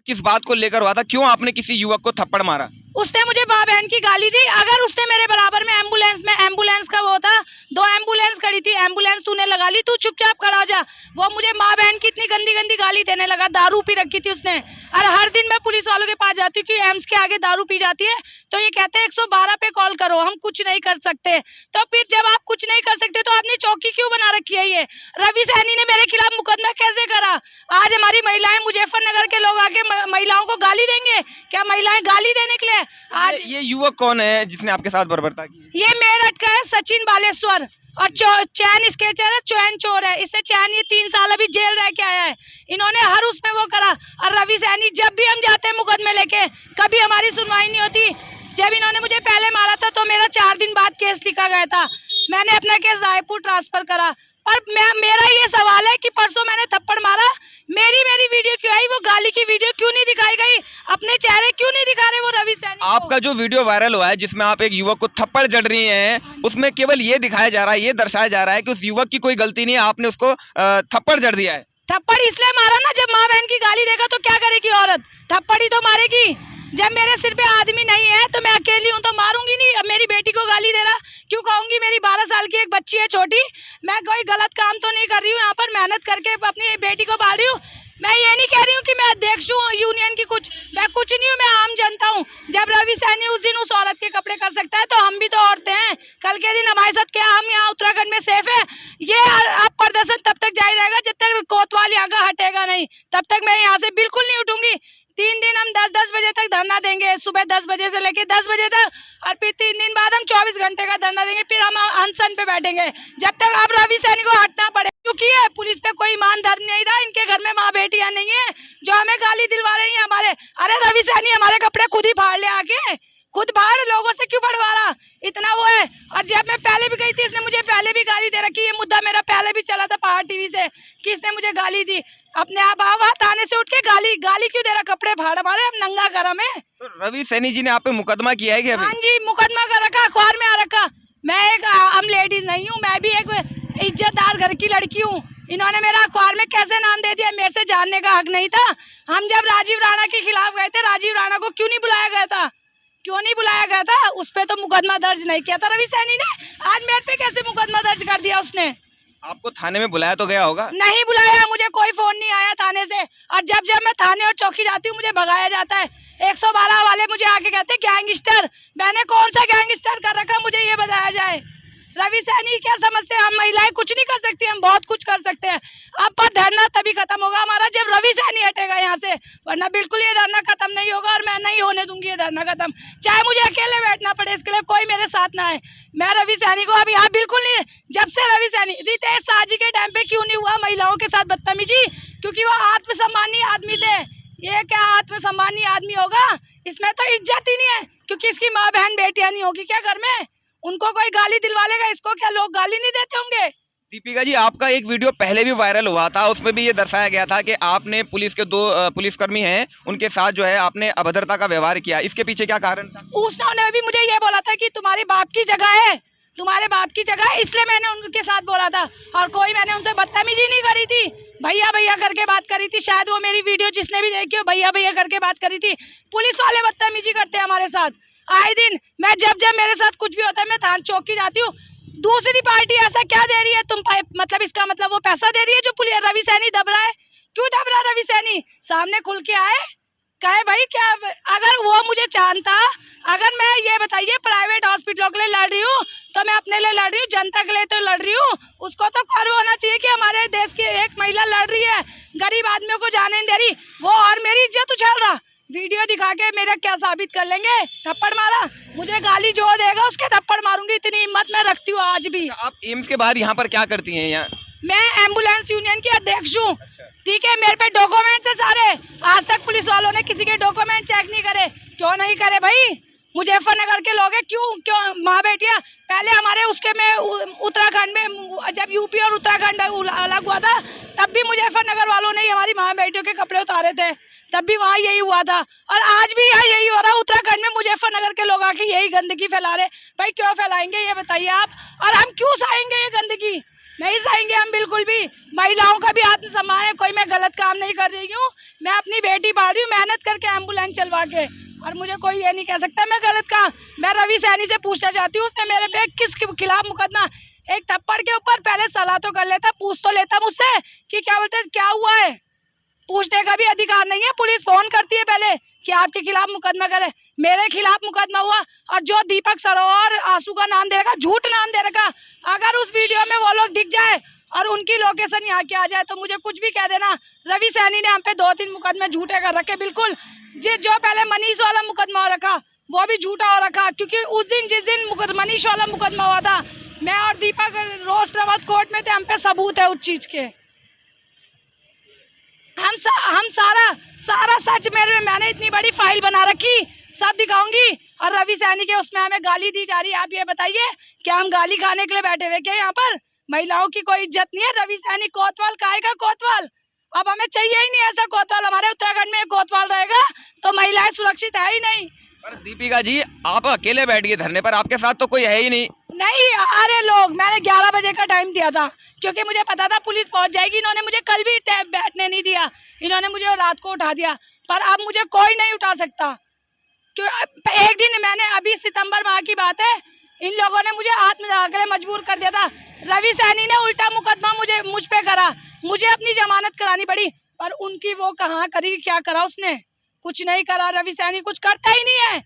किस बात को लेकर हुआ था, क्यों आपने किसी युवक को थप्पड़ मारा? उसने मुझे माँ बहन की गाली दी। अगर उसने मेरे बराबर में एम्बुलेंस का वो था, 2 एम्बुलेंस खड़ी थी, एम्बुलेंस तूने लगा ली, तू चुपचाप खड़ा हो जा। वो मुझे माँ बहन की इतनी गंदी गंदी गाली देने लगा। दारू पी रखी थी उसने, और हर दिन मैं पुलिस वालों के पास जाती हूँ कि एम्स के आगे दारू पी जाती है, तो ये कहते हैं 112 पे कॉल करो, हम कुछ नहीं कर सकते। तो फिर जब आप कुछ नहीं कर सकते तो आपने चौकी क्यों बना रखी है? ये रवि सैनी ने मेरे खिलाफ मुकदमा कैसे करा? आज हमारी महिलाएं, मुजफ्फरनगर के लोग आके महिलाओं को गाली देंगे क्या? महिलाएं गाली देने के लिए आज ये युवक कौन है जिसने आपके साथ बर्बरता की? ये मेरठ का है, सचिन बालेश्वर, और चैन स्केचर है, चैन चोर है। इससे चैन ये 3 साल अभी जेल रह के आया है। इन्होंने हर उसमें वो करा। और रवि सैनी, जब भी हम जाते हैं मुकदमे लेके, कभी हमारी सुनवाई नहीं होती। जब इन्होंने मुझे पहले मारा था तो मेरा 4 दिन बाद केस लिखा गया था। मैंने अपना केस रायपुर ट्रांसफर करा। पर मेरा ये सवाल है कि परसों मैंने थप्पड़ मारा, मेरी वीडियो क्यों आई? वो गाली की वीडियो क्यों नहीं दिखाई गई? अपने चेहरे क्यों नहीं दिखा रहे वो रवि सैनी को? आपका जो वीडियो वायरल हुआ है जिसमें आप एक युवक को थप्पड़ जड़ रही हैं, उसमें केवल ये दिखाया जा रहा है, ये दर्शाया जा रहा है कि उस युवक की कोई गलती नहीं है, आपने उसको थप्पड़ जड़ दिया है। थप्पड़ इसलिए मारा ना, जब माँ बहन की गाली देगा तो क्या करेगी औरत? थप्पड़ ही तो मारेगी। जब मेरे सिर पे आदमी नहीं है तो मैं अकेली हूँ तो मारूंगी नहीं। अब मेरी बेटी को गाली दे रहा, क्यों खाऊंगी? मेरी 12 साल की एक बच्ची है छोटी, मैं कोई गलत काम तो नहीं कर रही हूँ। यहाँ पर मेहनत करके अपनी बेटी को पाल रही हूँ। मैं ये नहीं कह रही हूँ कि मैं अध्यक्ष हूँ यूनियन की, मैं कुछ नहीं हूँ, मैं आम जनता हूँ। जब रवि सैनी उस दिन उस औरत के कपड़े कर सकता है तो हम भी तो औरतें हैं। कल के दिन हमारे साथ क्या, हम यहाँ उत्तराखंड में सेफ है? ये अब प्रदर्शन तब तक जारी रहेगा जब तक कोतवाल यहाँ का हटेगा नहीं, तब तक मैं यहाँ से बिल्कुल नहीं उठूंगी। 3 दिन हम 10-10 बजे तक धरना देंगे, सुबह 10 बजे से लेके 10 बजे तक, और फिर 3 दिन बाद हम 24 घंटे का धरना देंगे। फिर हम अनशन पे बैठेंगे जब तक अब रवि सैनी को हटना पड़े। क्योंकि है पुलिस पे कोई ईमानदार नहीं रहा, इनके घर में माँ बेटियां नहीं है जो हमें गाली दिलवा रही है हमारे। अरे रवि सैनी हमारे कपड़े खुद ही फाड़ ले आके, खुद बाहर, लोगों से क्यों बढ़वा रहा? इतना वो है। और जब मैं पहले भी गई थी, इसने मुझे पहले भी गाली दे रखी। ये मुद्दा मेरा पहले भी चला था पहाड़ टीवी से कि इसने मुझे गाली दी। अपने आप आवा थाने से उठ के गाली क्यों दे रहा? कपड़े फाड़ हमारे, हम नंगा गरम है। तो रवि सैनी जी ने आप पे मुकदमा किया है क्या अभी? हाँ जी, मुकदमा कर रखा, अखबार में आ रखा। मैं एक आम लेडीज नहीं हूँ, मैं भी एक इज्जतदार घर की लड़की हूँ। इन्होंने मेरा अखबार में कैसे नाम दे दिया, मेरे से जानने का हक नहीं था। हम जब राजीव राणा के खिलाफ गए थे, राजीव राणा को क्यों नहीं बुलाया गया था? क्यों नहीं बुलाया गया था? उस पे तो मुकदमा दर्ज नहीं किया था रवि सैनी ने। आज मेरे पे कैसे मुकदमा दर्ज कर दिया उसने? आपको थाने में बुलाया तो गया होगा? नहीं बुलाया, मुझे कोई फोन नहीं आया थाने से। और जब मैं थाने और चौकी जाती हूँ मुझे भगाया जाता है। 112 वाले मुझे आके कहते गैंगस्टर। मैंने कौन सा गैंगस्टर कर रखा, मुझे ये बताया जाए। रवि सैनी क्या समझते हैं? हम महिलाएं कुछ नहीं कर सकती, हम बहुत कुछ कर सकते हैं। अब पर धरना तभी खत्म होगा हमारा जब रवि सैनी हटेगा यहाँ से, वरना बिल्कुल ये धरना खत्म नहीं होगा। और मैं नहीं होने दूंगी ये धरना खत्म, चाहे मुझे अकेले बैठना पड़े, इसके लिए कोई मेरे साथ ना है। मैं रवि सैनी को अब यहाँ बिल्कुल नहीं, जब से रवि सैनी, रितेश शाह जी के टाइम पे क्यों नहीं हुआ महिलाओं के साथ बदतमीजी? क्योंकि वो आत्मसम्मानी आदमी थे। ये क्या आत्मसम्मानी आदमी होगा? इसमें तो इज्जत ही नहीं है, क्योंकि इसकी माँ बहन बेटियां नहीं होगी क्या घर में? उनको कोई गाली दिलवा लेगा, इसको क्या लोग गाली नहीं देते होंगे? दीपिका जी, आपका एक वीडियो पहले भी वायरल हुआ था, उसमें भी ये दर्शाया गया था कि आपने पुलिस के 2 पुलिसकर्मी हैं, उनके साथ जो है आपने अभद्रता का व्यवहार किया। इसके पीछे क्या कारण था? उसने भी मुझे ये बोला था कि तुम्हारे बाप की जगह है, तुम्हारे बाप की जगह है, इसलिए मैंने उनके साथ बोला था। और कोई मैंने उनसे बदतमीजी नहीं करी थी, भैया भैया करके बात करी थी। शायद वो मेरी वीडियो जिसने भी देखी हो, भैया भैया करके बात करी थी। पुलिस वाले बदतमीजी करते हैं हमारे साथ आए दिन। मैं जब मेरे साथ कुछ भी होता है, मैं थाना चौकी जाती हूँ, दूसरी पार्टी ऐसा क्या दे रही है तुम, मतलब इसका मतलब वो पैसा दे रही है जो पुलिस रवि सैनी दब रहा है। क्यों दब रहा रवि सैनी? सामने खुल के आए, कहे भाई क्या। अगर वो मुझे जानता, अगर मैं ये बताइए प्राइवेट हॉस्पिटलों के लिए लड़ रही हूँ तो मैं अपने लिए लड़ रही हूँ, जनता के लिए तो लड़ रही हूँ। उसको तो गर्व होना चाहिए कि हमारे देश की एक महिला लड़ रही है, गरीब आदमियों को जाने नहीं दे रही वो, और मेरी इज्जत उछाल रहा। वीडियो दिखा के मेरा क्या साबित कर लेंगे? थप्पड़ मारा, मुझे गाली जो देगा उसके थप्पड़ मारूंगी, इतनी हिम्मत मैं रखती हूँ आज भी। आप एम्स के बाहर यहाँ पर क्या करती हैं? यहाँ मैं एम्बुलेंस यूनियन की अध्यक्ष हूँ, ठीक है। मेरे पे डॉक्यूमेंट्स है सारे, आज तक पुलिस वालों ने किसी के डॉक्यूमेंट चेक नहीं करे। क्यों नहीं करे भाई? मुजफ्फरनगर के लोग हैं, क्यों माँ बेटियाँ? पहले हमारे उसके में उत्तराखंड में जब यूपी और उत्तराखंड अलग हुआ था, तब भी मुजफ्फरनगर वालों ने हमारी माँ बेटियों के कपड़े उतारे थे, तब भी वहाँ यही हुआ था। और आज भी यहाँ यही हो रहा है। उत्तराखंड में मुजफ्फरनगर के लोग आके यही गंदगी फैला रहे। भाई क्यों फैलाएंगे ये बताइए आप? और हम क्यों सहेंगे ये गंदगी? नहीं सहेंगे हम बिल्कुल भी। महिलाओं का भी आत्मसम्मान है, कोई मैं गलत काम नहीं कर रही हूँ। मैं अपनी बेटी पाल रही हूँ मेहनत करके एम्बुलेंस चलवा के, और मुझे कोई ये नहीं कह सकता मैं गलत काम। मैं रवि सैनी से पूछना चाहती हूँ, उसने मेरे पे किस खिलाफ मुकदमा, एक थप्पड़ के ऊपर पहले सलाह तो कर लेता, पूछ तो लेता मुझसे कि क्या बोलते क्या हुआ है। पूछने का भी अधिकार नहीं है। पुलिस फोन करती है पहले कि आपके खिलाफ मुकदमा करे, मेरे खिलाफ मुकदमा हुआ। और जो दीपक सरोवर आंसू का नाम दे रखा, झूठ नाम दे रखा, अगर उस वीडियो में वो लोग दिख जाए और उनकी लोकेशन यहाँ के आ जाए तो मुझे कुछ भी कह देना। रवि सैनी ने हम पे 2-3 मुकदमे झूठे कर रखे, बिल्कुल। जो पहले मनीष वाला मुकदमा हो रखा वो भी झूठा हो रखा, क्योंकि उस दिन जिस दिन मनीष वाला मुकदमा हुआ था, मैं और दीपक रोज रवत कोर्ट में थे, हम पे सबूत है उस चीज के। हम सारा सच मैंने इतनी बड़ी फाइल बना रखी, सब दिखाऊंगी। और रवि सैनी के उसमें हमें गाली दी जा रही है। आप ये बताइए क्या हम गाली खाने के लिए बैठे हुए क्या यहाँ पर? महिलाओं की कोई इज्जत नहीं है। रवि सैनी कोतवाल काहे का कोतवाल? अब हमें चाहिए ही नहीं ऐसा कोतवाल। हमारे उत्तराखंड में एक कोतवाल रहेगा तो महिलाएं सुरक्षित है ही नहीं। पर दीपिका जी, आप अकेले बैठ गए धरने पर, आपके साथ तो कोई है ही नहीं। नहीं आ रहे लोग। मैंने 11 बजे का टाइम दिया था क्योंकि मुझे पता था पुलिस पहुंच जाएगी। इन्होंने मुझे कल भी बैठने नहीं दिया, इन्होंने मुझे रात को उठा दिया। पर अब मुझे कोई नहीं उठा सकता। क्यों? एक दिन मैंने, अभी सितंबर माह की बात है, इन लोगों ने मुझे आत्मदाह के लिए मजबूर कर दिया था। रवि सैनी ने उल्टा मुकदमा मुझ पे करा, मुझे अपनी जमानत करानी पड़ी। पर उनकी वो कहाँ करी, क्या करा उसने? कुछ नहीं करा। रवि सैनी कुछ करता ही नहीं है,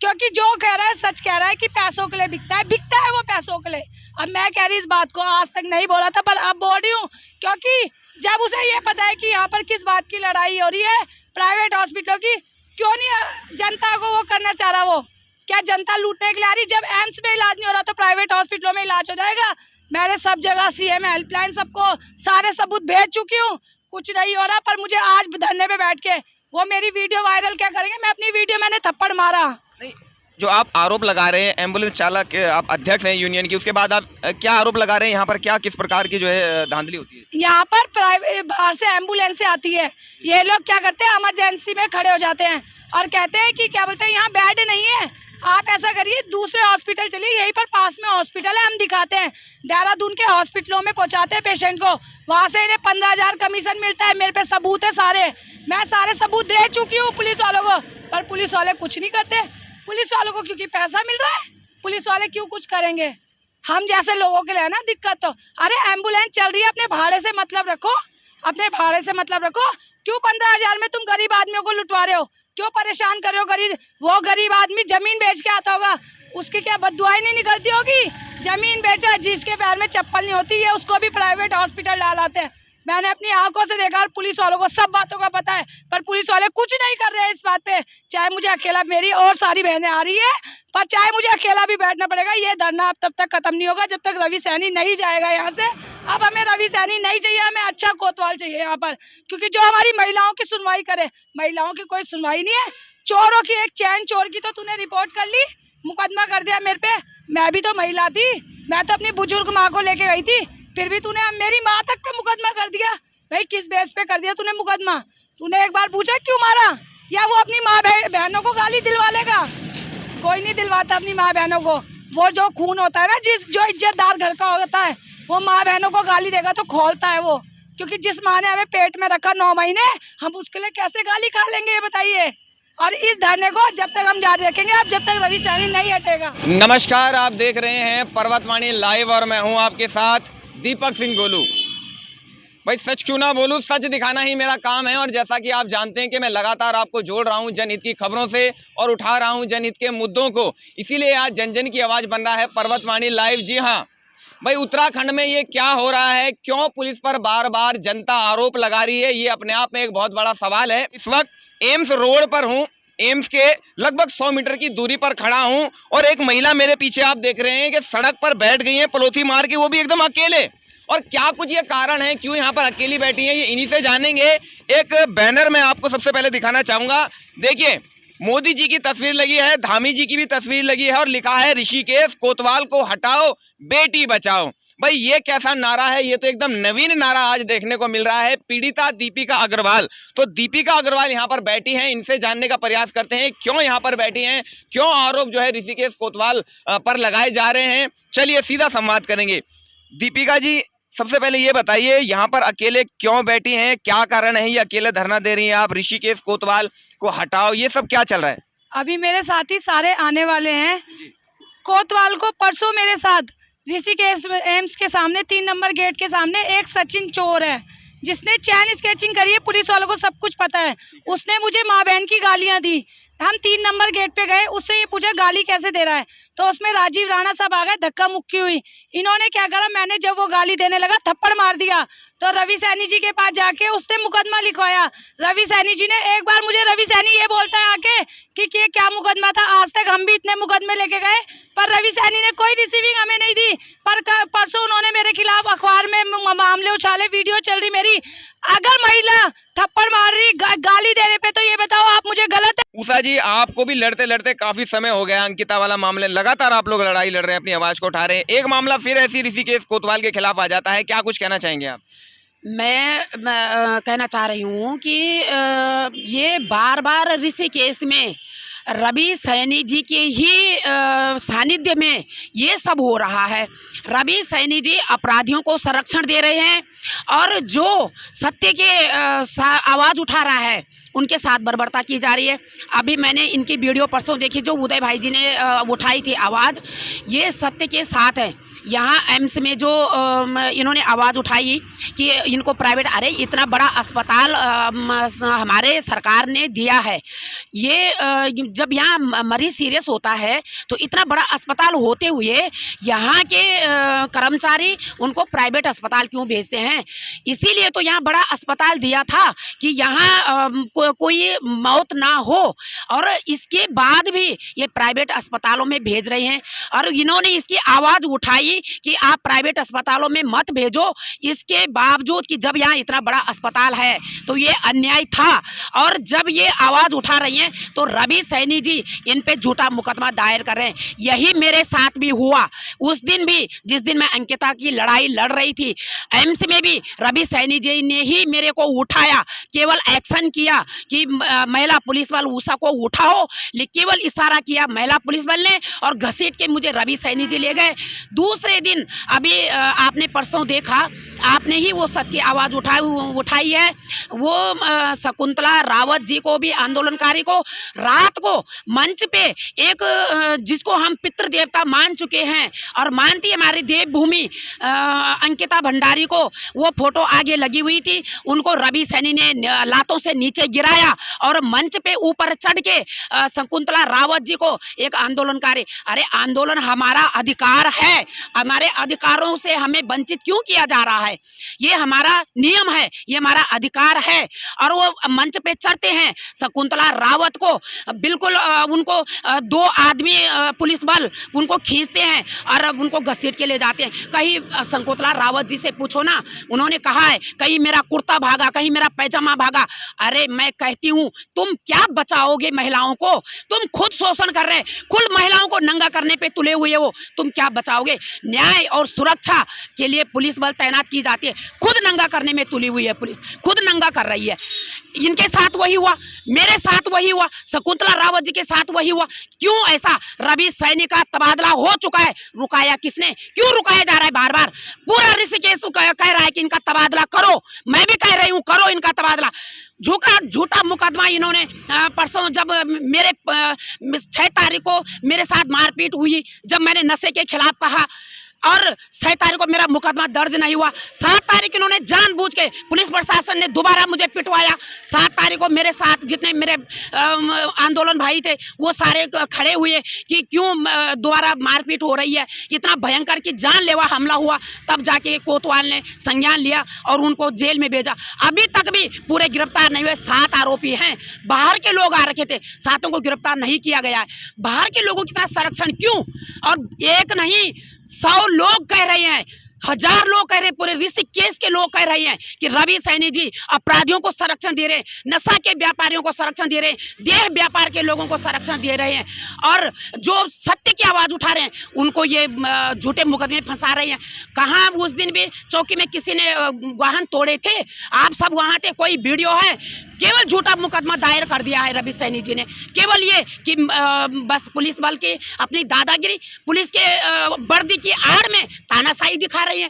क्योंकि जो कह रहा है सच कह रहा है कि पैसों के लिए बिकता है वो पैसों के लिए। अब मैं कह रही इस बात को आज तक नहीं बोला था, पर अब बोल रही हूँ, क्योंकि जब उसे ये पता है कि यहाँ पर किस बात की लड़ाई हो रही है, प्राइवेट हॉस्पिटलों की, क्यों नहीं जनता को वो करना चाह रहा? वो क्या जनता लूटने के लिए आ रही? जब एम्स में इलाज नहीं हो रहा तो प्राइवेट हॉस्पिटलों में इलाज हो जाएगा। मैंने सब जगह CM हेल्पलाइन सबको सारे सबूत भेज चुकी हूँ, कुछ नहीं हो रहा। पर मुझे आज धरने पे बैठ के वो मेरी वीडियो वायरल क्या करेंगे? मैं अपनी वीडियो मैंने थप्पड़ मारा। नहीं, जो आप आरोप लगा रहे हैं, एम्बुलेंस चालक आप अध्यक्ष हैं यूनियन की, उसके बाद आप क्या आरोप लगा रहे हैं? यहाँ पर क्या किस प्रकार की जो है धांधली होती है? यहाँ पर प्राइवेट बाहर से एम्बुलेंस आती है, ये लोग क्या करते हैं, इमरजेंसी में खड़े हो जाते हैं और कहते हैं कि क्या बोलते हैं, यहाँ बेड नहीं है, आप ऐसा करिए दूसरे हॉस्पिटल चलिए, यहीं पर पास में हॉस्पिटल है, हम दिखाते हैं। देहरादून के हॉस्पिटलों में पहुँचाते हैं पेशेंट को, वहाँ से इन्हें 15,000 कमीशन मिलता है। मेरे पे सबूत है सारे, मैं सारे सबूत दे चुकी हूँ पुलिस वालों को, पर पुलिस वाले कुछ नहीं करते। पुलिस वालों को क्योंकि पैसा मिल रहा है, पुलिस वाले क्यों कुछ करेंगे? हम जैसे लोगों के लिए है ना दिक्कत। तो अरे एम्बुलेंस चल रही है, अपने भाड़े से मतलब रखो, अपने भाड़े से मतलब रखो। क्यों 15,000 में तुम गरीब आदमियों को लुटवा रहे हो? क्यों परेशान कर रहे हो गरीब? वो गरीब आदमी जमीन बेच के आता होगा, उसकी क्या बददुआएं नहीं निकलती होगी? जमीन बेचा, जिसके पैर में चप्पल नहीं होती है उसको भी प्राइवेट हॉस्पिटल डालाते हैं। मैंने अपनी आंखों से देखा और पुलिस वालों को सब बातों का पता है, पर पुलिस वाले कुछ नहीं कर रहे हैं इस बात पे। चाहे मुझे अकेला, मेरी और सारी बहनें आ रही है, पर चाहे मुझे अकेला भी बैठना पड़ेगा, ये धरना अब तब तक खत्म नहीं होगा जब तक रवि सैनी नहीं जाएगा यहाँ से। अब हमें रवि सैनी नहीं चाहिए, हमें अच्छा कोतवाल चाहिए यहाँ पर, क्योंकि जो हमारी महिलाओं की सुनवाई करे। महिलाओं की कोई सुनवाई नहीं है। चोरों की, एक चैन चोर की तो तूने रिपोर्ट कर ली, मुकदमा कर दिया मेरे पे। मैं भी तो महिला थी, मैं तो अपनी बुजुर्ग माँ को लेके गई थी, फिर भी तूने मेरी माँ तक पे मुकदमा कर दिया। भाई किस बेस पे कर दिया तूने मुकदमा? तूने एक बार पूछा क्यों मारा? या वो अपनी माँ बहनों को गाली दिलवा लेगा? कोई नहीं दिलवाता अपनी माँ बहनों को। वो जो खून होता है ना, जो इज्जतदार घर का होता है, वो माँ बहनों को गाली देगा तो खोलता है वो, क्योंकि जिस माँ ने हमें पेट में रखा 9 महीने, हम उसके लिए कैसे गाली खा लेंगे ये बताइए? और इस धरने को जब तक हम जारी रखेंगे, अब जब तक रवि सैनी नहीं हटेगा। नमस्कार, आप देख रहे हैं पर्वतवाणी लाइव और मैं हूं आपके साथ दीपक सिंह गोलू। भाई सच क्यों ना बोलूं, सच दिखाना ही मेरा काम है। और जैसा कि आप जानते हैं कि मैं लगातार आपको जोड़ रहा हूं जनहित की खबरों से और उठा रहा हूं जनहित के मुद्दों को, इसीलिए आज जन जन की आवाज़ बन रहा है पर्वतवाणी लाइव। जी हाँ भाई, उत्तराखंड में ये क्या हो रहा है, क्यों पुलिस पर बार बार जनता आरोप लगा रही है, ये अपने आप में एक बहुत बड़ा सवाल है। इस वक्त एम्स रोड पर हूँ, एम्स के लगभग 100 मीटर की दूरी पर खड़ा हूं और एक महिला मेरे पीछे आप देख रहे हैं कि सड़क पर बैठ गई है पलोथी मार के, वो भी एकदम अकेले। और क्या कुछ ये कारण है क्यों यहाँ पर अकेली बैठी हैं, ये इन्हीं से जानेंगे। एक बैनर मैं आपको सबसे पहले दिखाना चाहूंगा, देखिए मोदी जी की तस्वीर लगी है, धामी जी की भी तस्वीर लगी है और लिखा है ऋषिकेश कोतवाल को हटाओ बेटी बचाओ। भाई ये कैसा नारा है, ये तो एकदम नवीन नारा आज देखने को मिल रहा है। पीड़िता दीपिका अग्रवाल, तो दीपिका अग्रवाल यहाँ पर बैठी हैं, इनसे जानने का प्रयास करते हैं क्यों यहाँ पर बैठी हैं, क्यों आरोप जो है ऋषिकेश कोतवाल पर लगाए जा रहे हैं। चलिए सीधा संवाद करेंगे। दीपिका जी, सबसे पहले ये बताइए, यहाँ पर अकेले क्यों बैठी हैं, क्या कारण है, ये अकेले धरना दे रही हैं आप, ऋषिकेश कोतवाल को हटाओ, ये सब क्या चल रहा है? अभी मेरे साथी सारे आने वाले हैं। कोतवाल को परसों मेरे साथ ऋषिकेश एम्स के सामने 3 नंबर गेट के सामने एक सचिन चोर है जिसने चैन स्केचिंग करी है, पुलिस वालों को सब कुछ पता है। उसने मुझे माँ बहन की गालियां दी। हम 3 नंबर गेट पे गए, उससे ये पूछा गाली कैसे दे रहा है, तो उसमें राजीव राणा साहब आ गए, धक्का मुक्की हुई। इन्होंने क्या करा, मैंने जब वो गाली देने लगा थप्पड़ मार दिया, तो रवि सैनी जी के पास जाके उसने मुकदमा लिखवाया। रवि सैनी जी ने एक बार मुझे रवि सैनी ये बोलता है आके कि ये क्या मुकदमा था, आज तक हम भी इतने मुकदमे लेके गए पर रवि सैनी ने कोई रिसीविंग हमें नहीं दी। पर परसों उन्होंने मेरे खिलाफ अखबार में मामले उछाले, वीडियो चल रही मेरी। अगर महिला थप्पड़ मार रही गाली देने पे, तो ये बताओ आप मुझे गलत है? उषा जी, आपको भी लड़ते लड़ते काफी समय हो गया, अंकिता वाला मामले लगातार आप लोग लड़ाई लड़ रहे हैं, अपनी आवाज को उठा रहे हैं, एक मामला फिर ऐसी ऋषिकेश कोतवाल के खिलाफ आ जाता है, क्या कुछ कहना चाहेंगे आप? मैं कहना चाह रही हूँ कि ये बार बार ऋषिकेश में रवि सैनी जी के ही सानिध्य में ये सब हो रहा है। रवि सैनी जी अपराधियों को संरक्षण दे रहे हैं और जो सत्य के आवाज़ उठा रहा है उनके साथ बर्बरता की जा रही है। अभी मैंने इनकी वीडियो परसों देखी जो उदय भाई जी ने उठाई थी आवाज़, ये सत्य के साथ है। यहाँ एम्स में जो इन्होंने आवाज़ उठाई कि इनको प्राइवेट, अरे इतना बड़ा अस्पताल हमारे सरकार ने दिया है। ये जब यहाँ मरीज सीरियस होता है तो इतना बड़ा अस्पताल होते हुए यहाँ के कर्मचारी उनको प्राइवेट अस्पताल क्यों भेजते हैं? इसीलिए तो यहाँ बड़ा अस्पताल दिया था कि यहाँ कोई मौत ना हो, और इसके बाद भी ये प्राइवेट अस्पतालों में भेज रहे हैं। और इन्होंने इसकी आवाज़ उठाई कि आप प्राइवेट अस्पतालों में मत भेजो, इसके बावजूद कि जब यहाँ इतना बड़ा अस्पताल है तो ये अन्याय था। और जब ये आवाज़ उठा रही हैं तो रवि सैनी जी इन पे झूठा मुकदमा दायर कर रहे हैं। यही मेरे साथ भी हुआ उस दिन भी, जिस दिन मैं अंकिता की लड़ाई लड़ रही थी। एम्स में भी रवि सैनी जी ने ही मेरे को उठाया, केवल एक्शन किया कि महिला पुलिस वाले उषा को उठाओ, केवल इशारा किया महिला पुलिस वाले ने और घसीट के मुझे रवि सैनी जी ले गए। दूसरे दिन अभी आपने परसों देखा, आपने ही वो सच की आवाज़ उठाई है। वो शकुंतला रावत जी को भी, आंदोलनकारी को, रात को मंच पे एक जिसको हम पितृ देवता मान चुके हैं और मानती है हमारी देवभूमि अंकिता भंडारी को, वो फोटो आगे लगी हुई थी, उनको रवि सैनी ने लातों से नीचे गिराया और मंच पे ऊपर चढ़ के शकुंतला रावत जी को एक आंदोलनकारी, अरे आंदोलन हमारा अधिकार है, हमारे अधिकारों से हमें वंचित क्यों किया जा रहा है? ये हमारा नियम है, ये हमारा अधिकार है। और वो मंच पे चढ़ते हैं, शकुंतला रावत को बिल्कुल उनको 2 आदमी पुलिस बल उनको खींचते हैं और उनको घसीट के ले जाते हैं। कहीं शकुंतला रावत जी से पूछो ना, उन्होंने कहा है कहीं मेरा कुर्ता भागा, कहीं मेरा पैजामा भागा। अरे मैं कहती हूँ तुम क्या बचाओगे महिलाओं को? तुम खुद शोषण कर रहे, खुद महिलाओं को नंगा करने पे तुले हुए हो, तुम क्या बचाओगे? न्याय और सुरक्षा के लिए पुलिस बल तैनात की जाती है, खुद नंगा करने में तुली हुई है पुलिस, खुद नंगा कर रही है। इनके साथ वही हुआ, मेरे साथ वही हुआ, शकुंतला रावत जी के साथ वही हुआ। क्यों ऐसा? रवि सैनी का तबादला हो चुका है, रुकाया किसने? क्यों रुकाया जा रहा है बार बार? पूरा ऋषिकेश कह रहा है कि इनका तबादला करो, मैं भी कह रही हूँ करो इनका तबादला। झूठा मुकदमा इन्होंने परसों जब मेरे 6 तारीख को मेरे साथ मारपीट हुई, जब मैंने नशे के खिलाफ कहा और 6 तारीख को मेरा मुकदमा दर्ज नहीं हुआ, 7 तारीख इन्होंने जानबूझ के, पुलिस प्रशासन ने दोबारा मुझे पिटवाया। 7 तारीख को मेरे साथ जितने मेरे आंदोलन भाई थे वो सारे खड़े हुए कि क्यों दोबारा मारपीट हो रही है, इतना भयंकर कि जानलेवा हमला हुआ। तब जाके कोतवाल ने संज्ञान लिया और उनको जेल में भेजा। अभी तक भी पूरे गिरफ्तार नहीं हुए, 7 आरोपी हैं। बाहर के लोग आ रखे थे, 7 को गिरफ्तार नहीं किया गया है। बाहर के लोगों की इतना संरक्षण क्यों? और एक नहीं 100 लोग कह रहे हैं, 1000 लोग कह रहे हैं, पूरे ऋषिकेश के लोग कह रहे हैं कि रवि सैनी जी अपराधियों को संरक्षण दे रहे हैं, नशा के व्यापारियों को संरक्षण दे रहे हैं, देह व्यापार के लोगों को संरक्षण दे रहे हैं, और जो सत्य की आवाज उठा रहे हैं उनको ये झूठे मुकदमे फंसा रहे हैं। कहाँ उस दिन भी चौकी में किसी ने वाहन तोड़े थे? आप सब वहाँ थे, कोई वीडियो है? केवल झूठा मुकदमा दायर कर दिया है रवि सैनी जी ने, केवल ये कि बस पुलिस बल की अपनी दादागिरी, पुलिस के वर्दी की आड़ में तानाशाही दिखा रही है।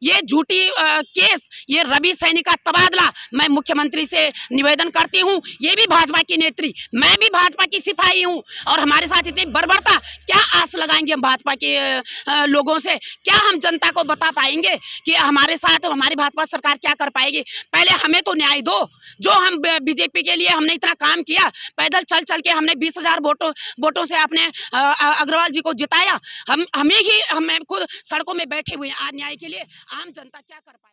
ये झूठी केस, ये रवि सैनी का तबादला मैं मुख्यमंत्री से निवेदन करती हूँ। ये भी भाजपा की नेत्री, मैं भी भाजपा की सिपाही हूँ और हमारे साथ इतनी बर्बरता, क्या आस लगाएंगे हम भाजपा के लोगों से? क्या हम जनता को बता पाएंगे कि हमारे साथ हमारी भाजपा सरकार क्या कर पाएगी? पहले हमें तो न्याय दो। जो हम बीजेपी के लिए हमने इतना काम किया, पैदल चल चल के हमने 20,000 वोटों से अपने अग्रवाल जी को जिताया। हमें खुद सड़कों में बैठे हुए हैं आज न्याय के लिए। आम जनता क्या कर पाए?